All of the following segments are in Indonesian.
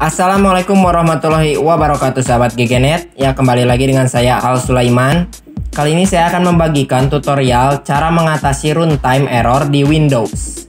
Assalamualaikum warahmatullahi wabarakatuh sahabat GGNet. Ya, kembali lagi dengan saya Al Sulaiman. Kali ini saya akan membagikan tutorial cara mengatasi runtime error di Windows.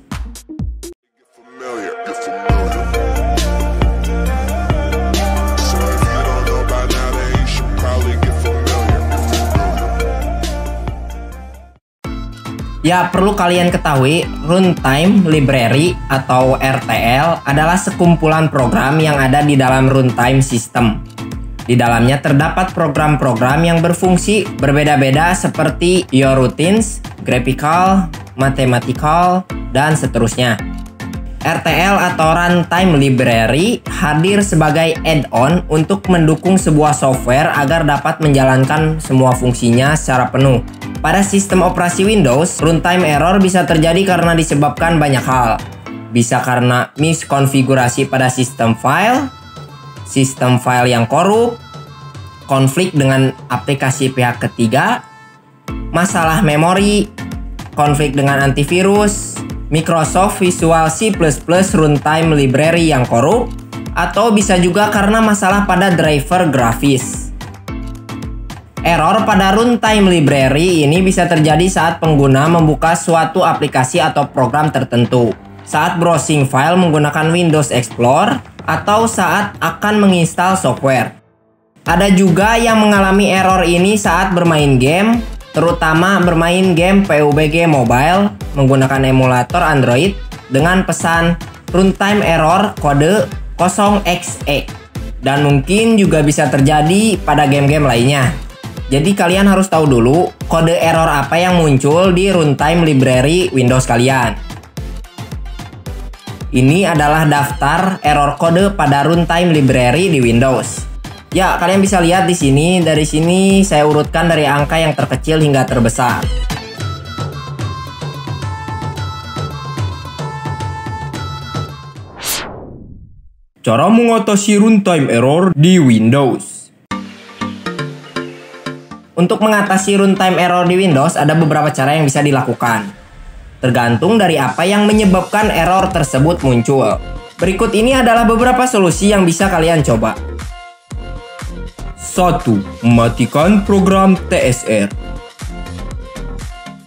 Ya, perlu kalian ketahui, Runtime Library atau RTL adalah sekumpulan program yang ada di dalam runtime system. Di dalamnya terdapat program-program yang berfungsi berbeda-beda seperti Your Routines, Graphical, Mathematical, dan seterusnya. RTL atau Runtime Library hadir sebagai add-on untuk mendukung sebuah software agar dapat menjalankan semua fungsinya secara penuh. Pada sistem operasi Windows, runtime error bisa terjadi karena disebabkan banyak hal. Bisa karena miskonfigurasi pada sistem file yang korup, konflik dengan aplikasi pihak ketiga, masalah memori, konflik dengan antivirus, Microsoft Visual C++ Runtime Library yang korup, atau bisa juga karena masalah pada driver grafis. Error pada Runtime Library ini bisa terjadi saat pengguna membuka suatu aplikasi atau program tertentu, saat browsing file menggunakan Windows Explorer, atau saat akan menginstal software. Ada juga yang mengalami error ini saat bermain game, terutama bermain game PUBG Mobile menggunakan emulator Android dengan pesan runtime error kode 0xe. Dan mungkin juga bisa terjadi pada game-game lainnya. Jadi kalian harus tahu dulu kode error apa yang muncul di runtime library Windows kalian. Ini adalah daftar error kode pada runtime library di Windows. Ya, kalian bisa lihat di sini. Dari sini saya urutkan dari angka yang terkecil hingga terbesar. Cara mengatasi runtime error di Windows. Untuk mengatasi runtime error di Windows, ada beberapa cara yang bisa dilakukan. Tergantung dari apa yang menyebabkan error tersebut muncul. Berikut ini adalah beberapa solusi yang bisa kalian coba. 1. Matikan program TSR.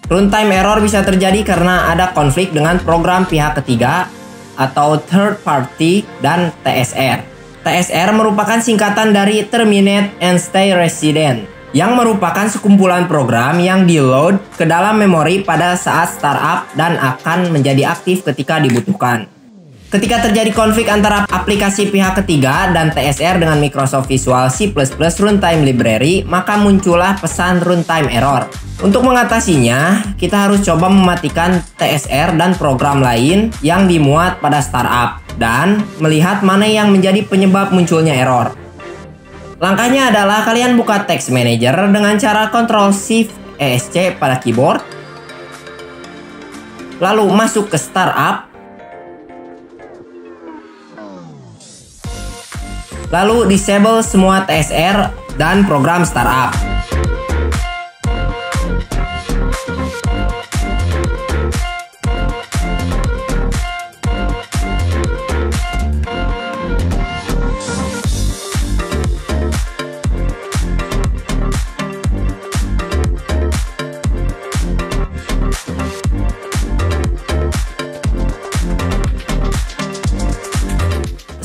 Runtime error bisa terjadi karena ada konflik dengan program pihak ketiga atau third party dan TSR. TSR merupakan singkatan dari Terminate and Stay Resident, yang merupakan sekumpulan program yang di-load ke dalam memori pada saat startup dan akan menjadi aktif ketika dibutuhkan. Ketika terjadi konflik antara aplikasi pihak ketiga dan TSR dengan Microsoft Visual C++ Runtime Library, maka muncullah pesan runtime error. Untuk mengatasinya, kita harus coba mematikan TSR dan program lain yang dimuat pada startup dan melihat mana yang menjadi penyebab munculnya error. Langkahnya adalah kalian buka Text Manager dengan cara Ctrl+Shift+ESC pada keyboard. Lalu masuk ke Startup. Lalu disable semua TSR dan program startup.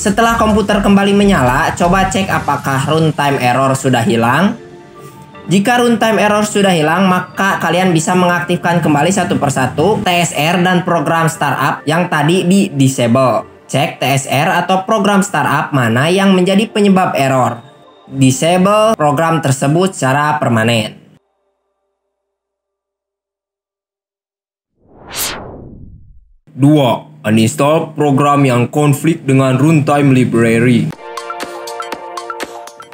Setelah komputer kembali menyala, coba cek apakah runtime error sudah hilang. Jika runtime error sudah hilang, maka kalian bisa mengaktifkan kembali satu persatu TSR dan program startup yang tadi di-disable. Cek TSR atau program startup mana yang menjadi penyebab error. Disable program tersebut secara permanen. 2. Uninstall program yang konflik dengan runtime library.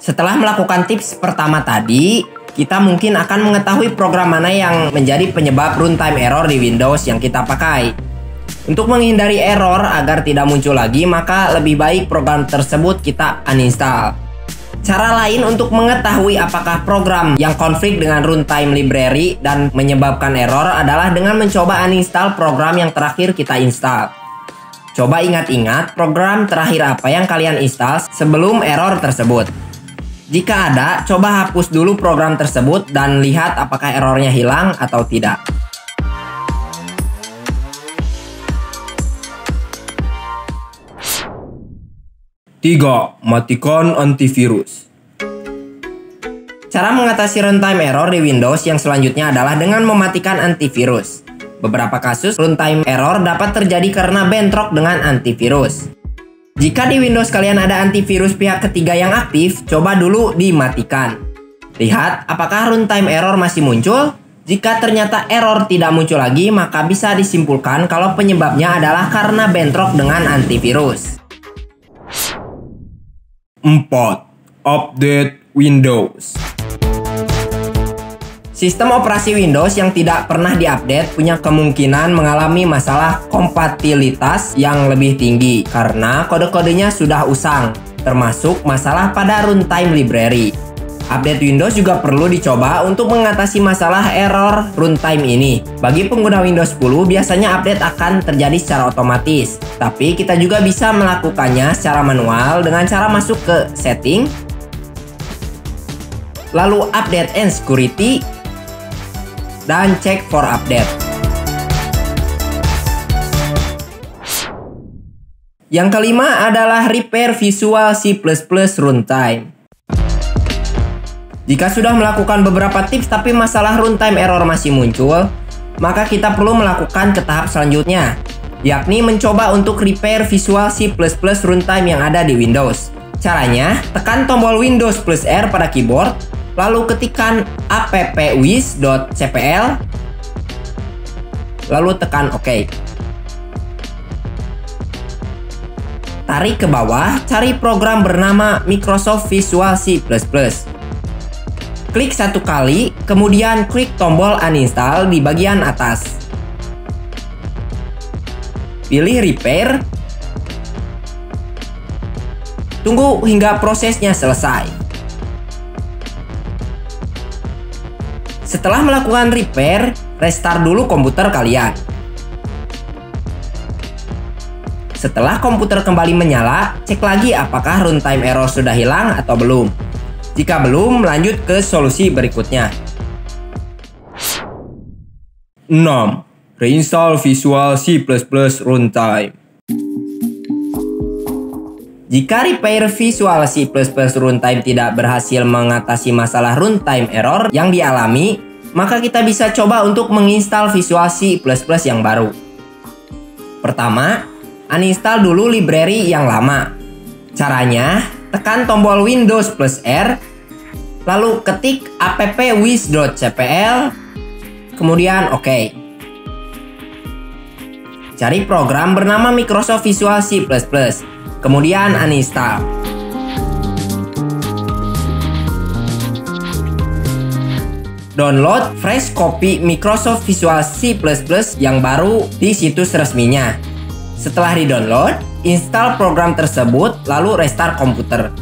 Setelah melakukan tips pertama tadi, kita mungkin akan mengetahui program mana yang menjadi penyebab runtime error di Windows yang kita pakai. Untuk menghindari error agar tidak muncul lagi, maka lebih baik program tersebut kita uninstall. Cara lain untuk mengetahui apakah program yang konflik dengan runtime library dan menyebabkan error adalah dengan mencoba uninstall program yang terakhir kita install. Coba ingat-ingat program terakhir apa yang kalian install sebelum error tersebut. Jika ada, coba hapus dulu program tersebut dan lihat apakah errornya hilang atau tidak. Tiga, matikan antivirus. Cara mengatasi runtime error di Windows yang selanjutnya adalah dengan mematikan antivirus. Beberapa kasus runtime error dapat terjadi karena bentrok dengan antivirus. Jika di Windows kalian ada antivirus pihak ketiga yang aktif, coba dulu dimatikan. Lihat apakah runtime error masih muncul. Jika ternyata error tidak muncul lagi, maka bisa disimpulkan kalau penyebabnya adalah karena bentrok dengan antivirus. 4. Update Windows. Sistem operasi Windows yang tidak pernah diupdate punya kemungkinan mengalami masalah kompatibilitas yang lebih tinggi karena kode-kodenya sudah usang, termasuk masalah pada runtime library. Update Windows juga perlu dicoba untuk mengatasi masalah error runtime ini. Bagi pengguna Windows 10, biasanya update akan terjadi secara otomatis, tapi kita juga bisa melakukannya secara manual dengan cara masuk ke setting, lalu update and security, dan check for update. Yang kelima adalah repair Visual C++ runtime. Jika sudah melakukan beberapa tips tapi masalah runtime error masih muncul, maka kita perlu melakukan ke tahap selanjutnya, yakni mencoba untuk repair Visual C++ runtime yang ada di Windows. Caranya, tekan tombol Windows plus R pada keyboard, lalu ketikkan appwiz.cpl, lalu tekan OK. Tarik ke bawah, cari program bernama Microsoft Visual C++. Klik satu kali, kemudian klik tombol uninstall di bagian atas. Pilih repair. Tunggu hingga prosesnya selesai. Setelah melakukan repair, restart dulu komputer kalian. Setelah komputer kembali menyala, cek lagi apakah runtime error sudah hilang atau belum. Jika belum, lanjut ke solusi berikutnya. 6. Reinstall Visual C++ runtime. Jika repair Visual C++ runtime tidak berhasil mengatasi masalah runtime error yang dialami, maka kita bisa coba untuk menginstal Visual C++ yang baru. Pertama, uninstall dulu library yang lama. Caranya, tekan tombol Windows plus R, lalu ketik appwiz.cpl, kemudian OK. Cari program bernama Microsoft Visual C++. Kemudian uninstall. Download fresh copy Microsoft Visual C++ yang baru di situs resminya. Setelah di-download, install program tersebut lalu restart komputer.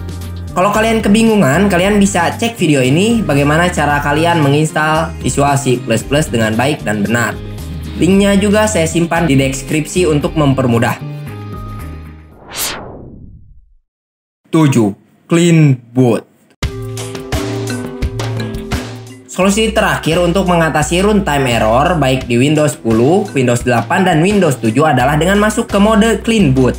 Kalau kalian kebingungan, kalian bisa cek video ini bagaimana cara kalian menginstal Visual C++ dengan baik dan benar. Linknya juga saya simpan di deskripsi untuk mempermudah. 7. Clean boot. Solusi terakhir untuk mengatasi runtime error baik di Windows 10, Windows 8, dan Windows 7 adalah dengan masuk ke mode clean boot.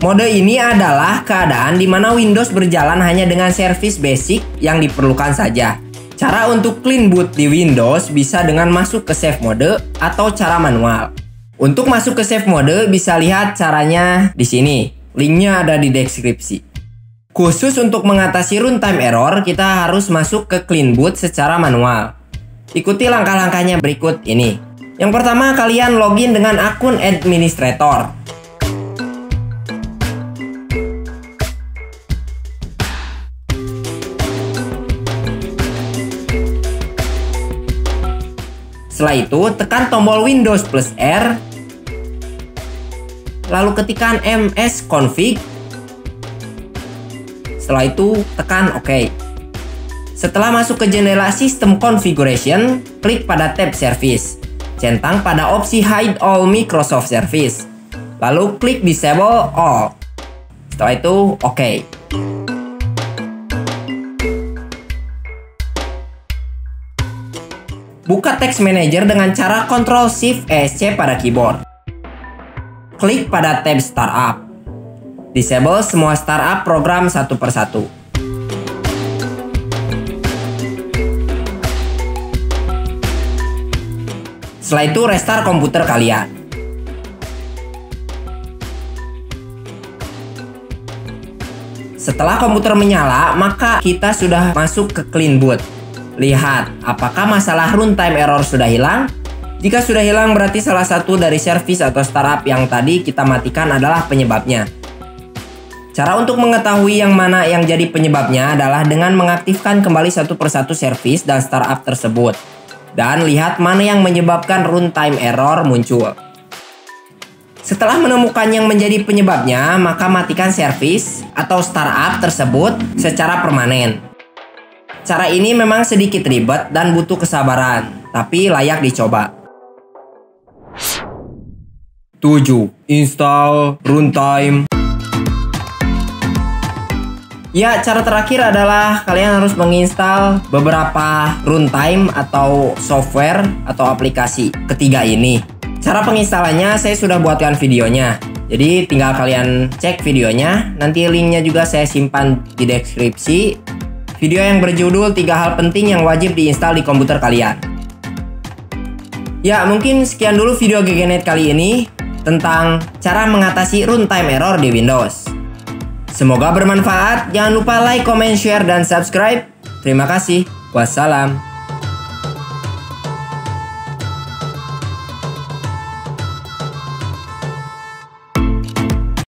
Mode ini adalah keadaan di mana Windows berjalan hanya dengan servis basic yang diperlukan saja. Cara untuk clean boot di Windows bisa dengan masuk ke save mode atau cara manual. Untuk masuk ke save mode bisa lihat caranya di sini. Linknya ada di deskripsi. Khusus untuk mengatasi runtime error, kita harus masuk ke clean boot secara manual. Ikuti langkah-langkahnya berikut ini. Yang pertama, kalian login dengan akun administrator. Setelah itu, tekan tombol Windows plus R, lalu ketikkan msconfig. Setelah itu, tekan OK. Setelah masuk ke jendela System Configuration, klik pada tab Service. Centang pada opsi Hide All Microsoft Service. lalu klik disable all. Setelah itu oke. Buka Text Manager dengan cara Ctrl+Shift+ESC pada keyboard. Klik pada tab Startup. Disable semua startup program satu persatu. Setelah itu restart komputer kalian. Setelah komputer menyala, maka kita sudah masuk ke clean boot. Lihat, apakah masalah runtime error sudah hilang? Jika sudah hilang, berarti salah satu dari service atau startup yang tadi kita matikan adalah penyebabnya. Cara untuk mengetahui yang mana yang jadi penyebabnya adalah dengan mengaktifkan kembali satu persatu service dan startup tersebut. Dan lihat mana yang menyebabkan runtime error muncul. Setelah menemukan yang menjadi penyebabnya, maka matikan service atau startup tersebut secara permanen. Cara ini memang sedikit ribet dan butuh kesabaran, tapi layak dicoba. 7. Install runtime. Ya, cara terakhir adalah kalian harus menginstal beberapa runtime atau software atau aplikasi ketiga ini. Cara penginstalannya saya sudah buatkan videonya. Jadi tinggal kalian cek videonya, nanti linknya juga saya simpan di deskripsi. Video yang berjudul 3 hal penting yang wajib diinstal di komputer kalian. Ya, mungkin sekian dulu video GGNet kali ini tentang cara mengatasi runtime error di Windows. Semoga bermanfaat. Jangan lupa like, comment, share, dan subscribe. Terima kasih. Wassalam.